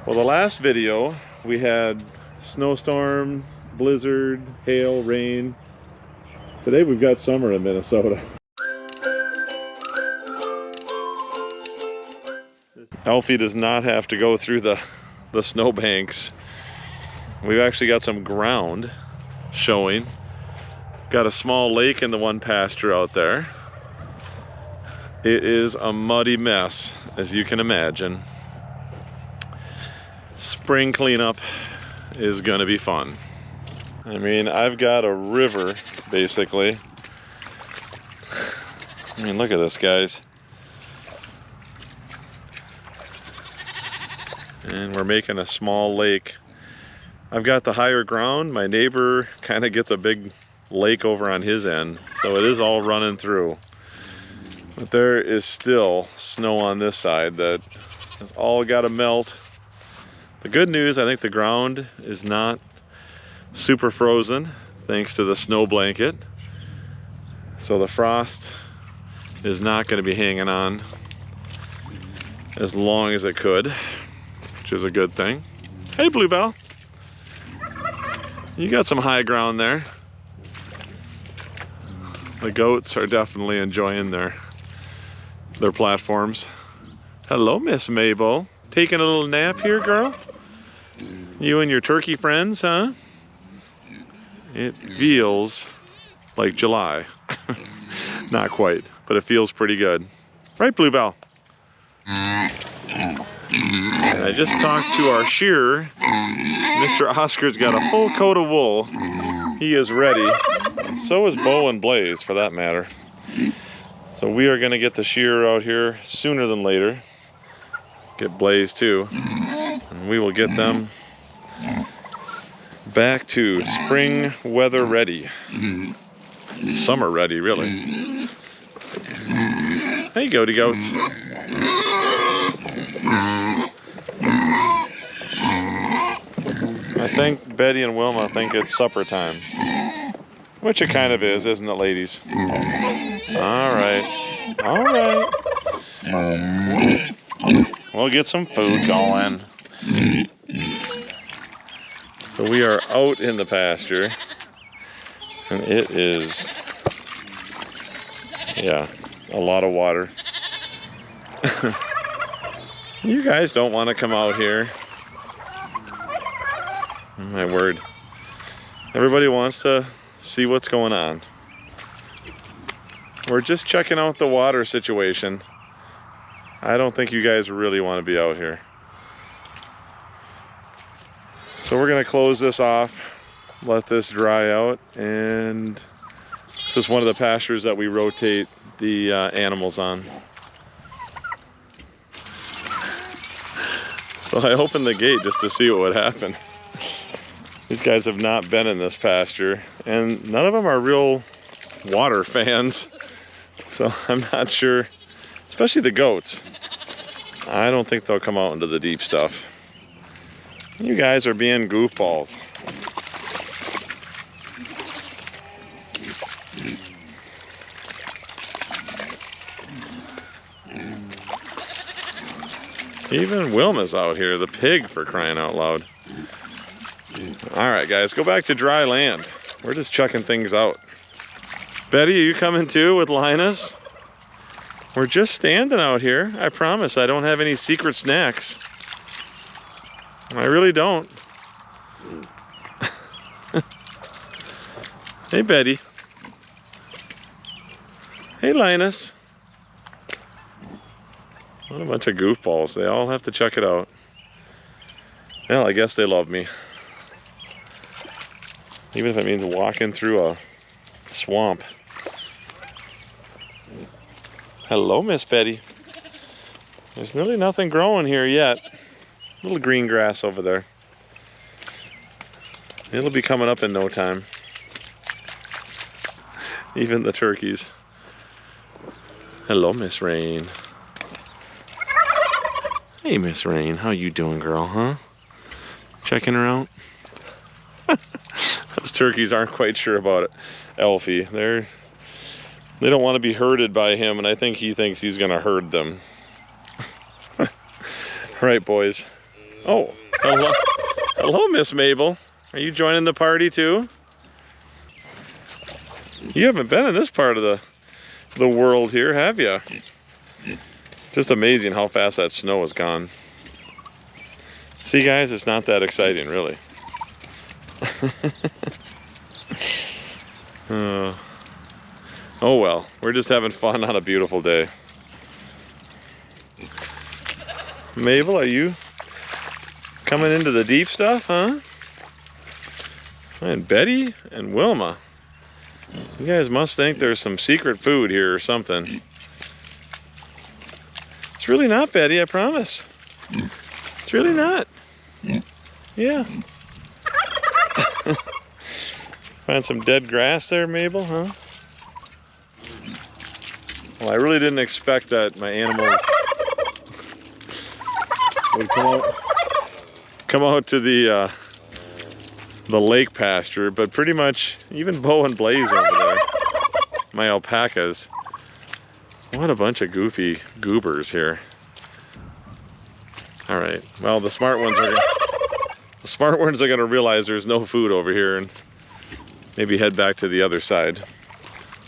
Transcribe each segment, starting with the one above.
Well, the last video we had snowstorm, blizzard, hail, rain. Today we've got summer in Minnesota. Alfie does not have to go through the snowbanks. We've actually got some ground showing. Got a small lake in the one pasture out there. It is a muddy mess, as you can imagine. Spring cleanup is gonna be fun. I mean, I've got a river, basically. I mean, look at this, guys. And we're making a small lake. I've got the higher ground. My neighbor kind of gets a big lake over on his end, so it is all running through. But there is still snow on this side that has all got to melt. The good news, I think the ground is not super frozen thanks to the snow blanket. So the frost is not going to be hanging on as long as it could, which is a good thing. Hey, Bluebell. You got some high ground there. The goats are definitely enjoying their platforms. Hello, Miss Mabel. Taking a little nap here, girl? You and your turkey friends, huh? It feels like July. Not quite, but it feels pretty good. Right, Bluebell? And I just talked to our shearer. Mr. Oscar's got a full coat of wool. He is ready. So is Bo and Blaze, for that matter. So we are gonna get the shearer out here sooner than later. Get Blaze too. And we will get them back to spring weather ready. Summer ready, really. Hey, goaty goats. I think Betty and Wilma think it's supper time. Which it kind of is, isn't it, ladies? All right. All right. We'll get some food going. So we are out in the pasture. And it is, yeah, a lot of water. You guys don't want to come out here. Oh, my word. Everybody wants to see what's going on. We're just checking out the water situation. I don't think you guys really want to be out here. So we're gonna close this off, let this dry out, and this is one of the pastures that we rotate the animals on. So I opened the gate just to see what would happen. These guys have not been in this pasture, and none of them are real water fans. So I'm not sure, especially the goats. I don't think they'll come out into the deep stuff. You guys are being goofballs. Even Wilma's out here, the pig, for crying out loud. All right, guys, go back to dry land. We're just checking things out. Betty, are you coming too with Linus? We're just standing out here. I promise I don't have any secret snacks. I really don't. Hey, Betty. Hey, Linus. What a bunch of goofballs. They all have to check it out. Well, I guess they love me. Even if it means walking through a swamp. Hello, Miss Betty. There's really nothing growing here yet. Little green grass over there. It'll be coming up in no time. Even the turkeys. Hello, Miss Rain. Hey, Miss Rain, how you doing, girl, huh? Checking her out? Those turkeys aren't quite sure about it. Elfie, they don't want to be herded by him, and I think he thinks he's gonna herd them. Right, boys? Oh, hello, hello, Miss Mabel. Are you joining the party too? You haven't been in this part of the world here, have you? Just amazing how fast that snow has gone. See, guys, it's not that exciting, really. Oh well, we're just having fun on a beautiful day. Mabel, are you coming into the deep stuff, huh? And Betty and Wilma, you guys must think there's some secret food here or something. It's really not, Betty, I promise. It's really not. Yeah. Find some dead grass there, Mabel, huh? Well, I really didn't expect that my animals would come out to the lake pasture, but pretty much even Bo and Blaze over there, my alpacas. What a bunch of goofy goobers here. All right, well, the smart ones are gonna realize there's no food over here and maybe head back to the other side.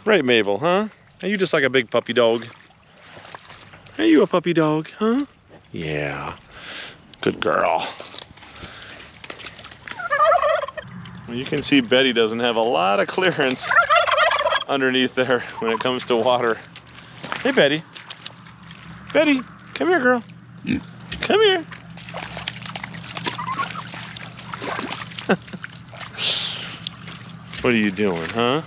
Right, Mabel, huh? Are you just like a big puppy dog? Are you a puppy dog, huh? Yeah, good girl. Well, you can see Betty doesn't have a lot of clearance underneath there when it comes to water. Hey, Betty. Betty, come here, girl. Come here. What are you doing, huh?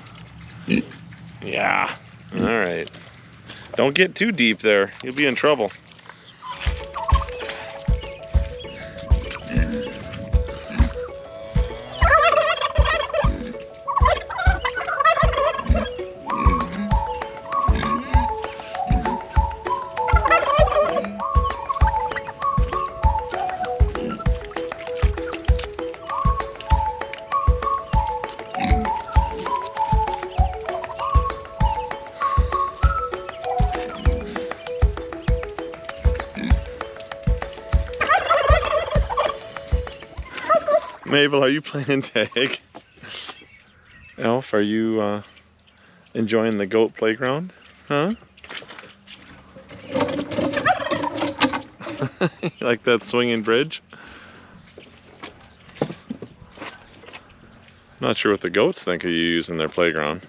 Yeah. All right. Don't get too deep there. You'll be in trouble. Mabel, are you playing tag? Elf, are you enjoying the goat playground? Huh? You like that swinging bridge? Not sure what the goats think of you using their playground.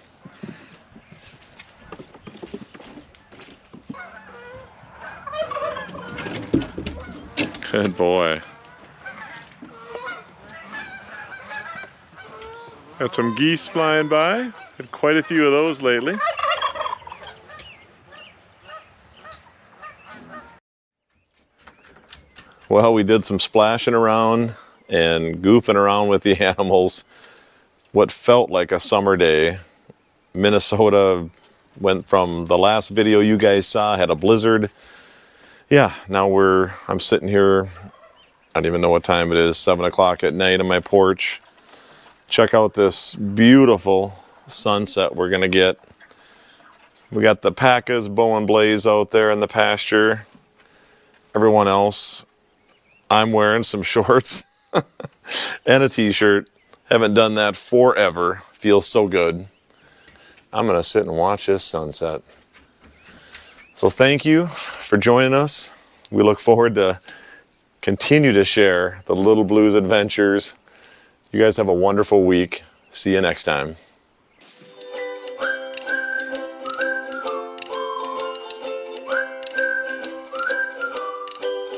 Good boy. Got some geese flying by. Had quite a few of those lately. Well, we did some splashing around and goofing around with the animals. What felt like a summer day. Minnesota went from the last video you guys saw, had a blizzard. Yeah, now I'm sitting here, I don't even know what time it is, 7 o'clock at night on my porch. Check out this beautiful sunset we're gonna get. We got the Pacas, Bo and Blaze out there in the pasture. Everyone else, I'm wearing some shorts and a t-shirt. Haven't done that forever. Feels so good. I'm gonna sit and watch this sunset. So thank you for joining us. We look forward to continue to share the Little Blues adventures. You guys have a wonderful week. See you next time.